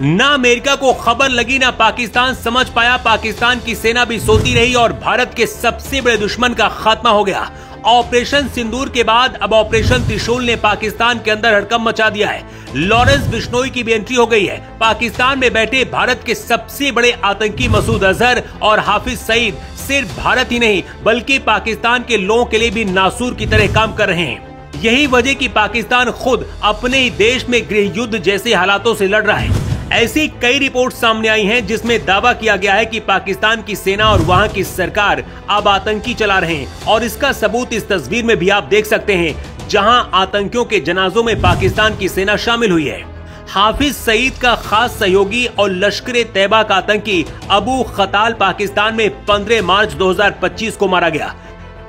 ना अमेरिका को खबर लगी, ना पाकिस्तान समझ पाया। पाकिस्तान की सेना भी सोती रही और भारत के सबसे बड़े दुश्मन का खात्मा हो गया। ऑपरेशन सिंदूर के बाद अब ऑपरेशन त्रिशूल ने पाकिस्तान के अंदर हड़कंप मचा दिया है। लॉरेंस बिश्नोई की भी एंट्री हो गई है। पाकिस्तान में बैठे भारत के सबसे बड़े आतंकी मसूद अजहर और हाफिज सईद सिर्फ भारत ही नहीं बल्कि पाकिस्तान के लोगों के लिए भी नासूर की तरह काम कर रहे हैं। यही वजह कि पाकिस्तान खुद अपने ही देश में गृह युद्ध जैसे हालातों से लड़ रहा है। ऐसी कई रिपोर्ट सामने आई हैं जिसमें दावा किया गया है कि पाकिस्तान की सेना और वहां की सरकार अब आतंकी चला रहे हैं और इसका सबूत इस तस्वीर में भी आप देख सकते हैं जहां आतंकियों के जनाजों में पाकिस्तान की सेना शामिल हुई है। हाफिज सईद का खास सहयोगी और लश्कर तैयबा का आतंकी अबू खताल पाकिस्तान में 15 मार्च 2025 को मारा गया।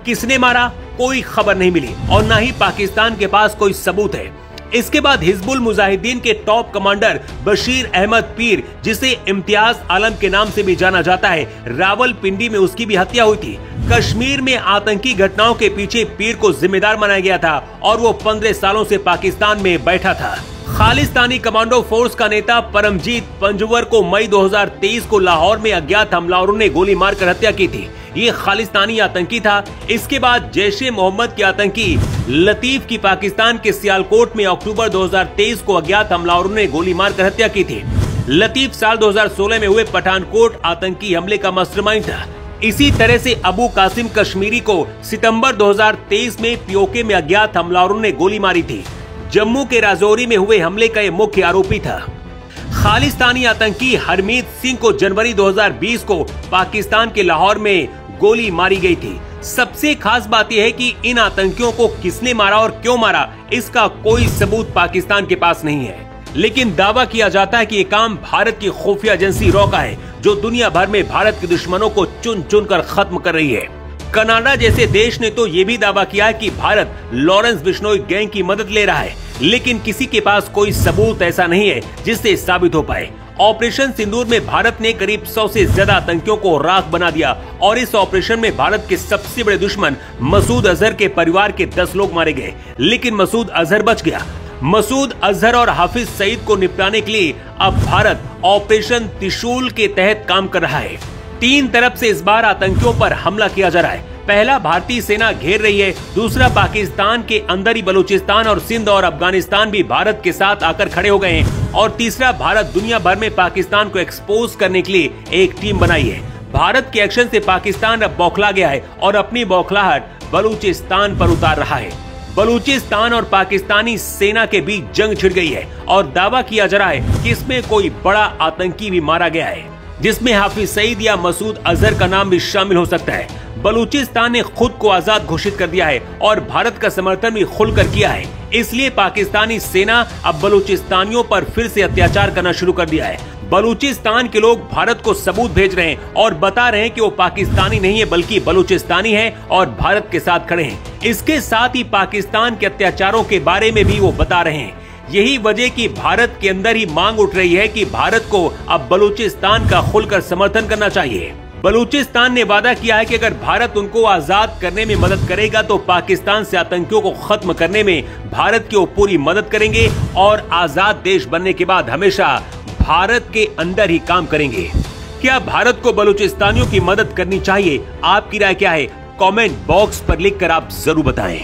किसने मारा कोई खबर नहीं मिली और न ही पाकिस्तान के पास कोई सबूत है। इसके बाद हिजबुल मुजाहिदीन के टॉप कमांडर बशीर अहमद पीर, जिसे इम्तियाज आलम के नाम से भी जाना जाता है, रावलपिंडी में उसकी भी हत्या हुई थी। कश्मीर में आतंकी घटनाओं के पीछे पीर को जिम्मेदार बनाया गया था और वो 15 सालों से पाकिस्तान में बैठा था। खालिस्तानी कमांडो फोर्स का नेता परमजीत पंजवर को मई 2023 को लाहौर में अज्ञात हमलावरों ने गोली मारकर हत्या की थी। ये खालिस्तानी आतंकी था। इसके बाद जैश-ए मोहम्मद के आतंकी लतीफ की पाकिस्तान के सियालकोट में अक्टूबर 2023 को अज्ञात हमलावरों ने गोली मारकर हत्या की थी। लतीफ साल 2016 में हुए पठानकोट आतंकी हमले का मास्टरमाइंड था। इसी तरह से अबू कासिम कश्मीरी को सितंबर 2023 में पीओके में अज्ञात हमलावरों ने गोली मारी थी। जम्मू के राजौरी में हुए हमले का ये मुख्य आरोपी था। खालिस्तानी आतंकी हरमीत सिंह को जनवरी 2020 को पाकिस्तान के लाहौर में गोली मारी गई थी। सबसे खास बात यह है कि इन आतंकियों को किसने मारा और क्यों मारा इसका कोई सबूत पाकिस्तान के पास नहीं है, लेकिन दावा किया जाता है कि ये काम भारत की खुफिया एजेंसी रॉ का है जो दुनिया भर में भारत के दुश्मनों को चुन चुन कर खत्म कर रही है। कनाडा जैसे देश ने तो ये भी दावा किया है कि भारत लॉरेंस बिश्नोई गैंग की मदद ले रहा है, लेकिन किसी के पास कोई सबूत ऐसा नहीं है जिससे साबित हो पाए। ऑपरेशन सिंदूर में भारत ने करीब 100 से ज्यादा आतंकियों को राख बना दिया और इस ऑपरेशन में भारत के सबसे बड़े दुश्मन मसूद अजहर के परिवार के 10 लोग मारे गए, लेकिन मसूद अजहर बच गया। मसूद अजहर और हाफिज सईद को निपटाने के लिए अब भारत ऑपरेशन त्रिशूल के तहत काम कर रहा है। 3 तरफ से इस बार आतंकियों पर हमला किया जा रहा है। पहला, भारतीय सेना घेर रही है। दूसरा, पाकिस्तान के अंदर ही बलूचिस्तान और सिंध और अफगानिस्तान भी भारत के साथ आकर खड़े हो गए हैं। और तीसरा, भारत दुनिया भर में पाकिस्तान को एक्सपोज करने के लिए एक टीम बनाई है। भारत के एक्शन से पाकिस्तान अब बौखला गया है और अपनी बौखलाहट बलूचिस्तान पर उतार रहा है। बलूचिस्तान और पाकिस्तानी सेना के बीच जंग छिड़ गई है और दावा किया जा रहा है कि इसमें कोई बड़ा आतंकी भी मारा गया है, जिसमें हाफिज सईद या मसूद अजहर का नाम भी शामिल हो सकता है। बलूचिस्तान ने खुद को आजाद घोषित कर दिया है और भारत का समर्थन भी खुलकर किया है। इसलिए पाकिस्तानी सेना अब बलूचिस्तानियों पर फिर से अत्याचार करना शुरू कर दिया है। बलूचिस्तान के लोग भारत को सबूत भेज रहे हैं और बता रहे हैं कि वो पाकिस्तानी नहीं है बल्कि बलूचिस्तानी है और भारत के साथ खड़े हैं। इसके साथ ही पाकिस्तान के अत्याचारों के बारे में भी वो बता रहे हैं। यही वजह कि भारत के अंदर ही मांग उठ रही है कि भारत को अब बलूचिस्तान का खुलकर समर्थन करना चाहिए। बलूचिस्तान ने वादा किया है कि अगर भारत उनको आजाद करने में मदद करेगा तो पाकिस्तान से आतंकियों को खत्म करने में भारत की वो पूरी मदद करेंगे और आजाद देश बनने के बाद हमेशा भारत के अंदर ही काम करेंगे। क्या भारत को बलूचिस्तानियों की मदद करनी चाहिए? आपकी राय क्या है? कमेंट बॉक्स पर लिखकर आप जरूर बताएं।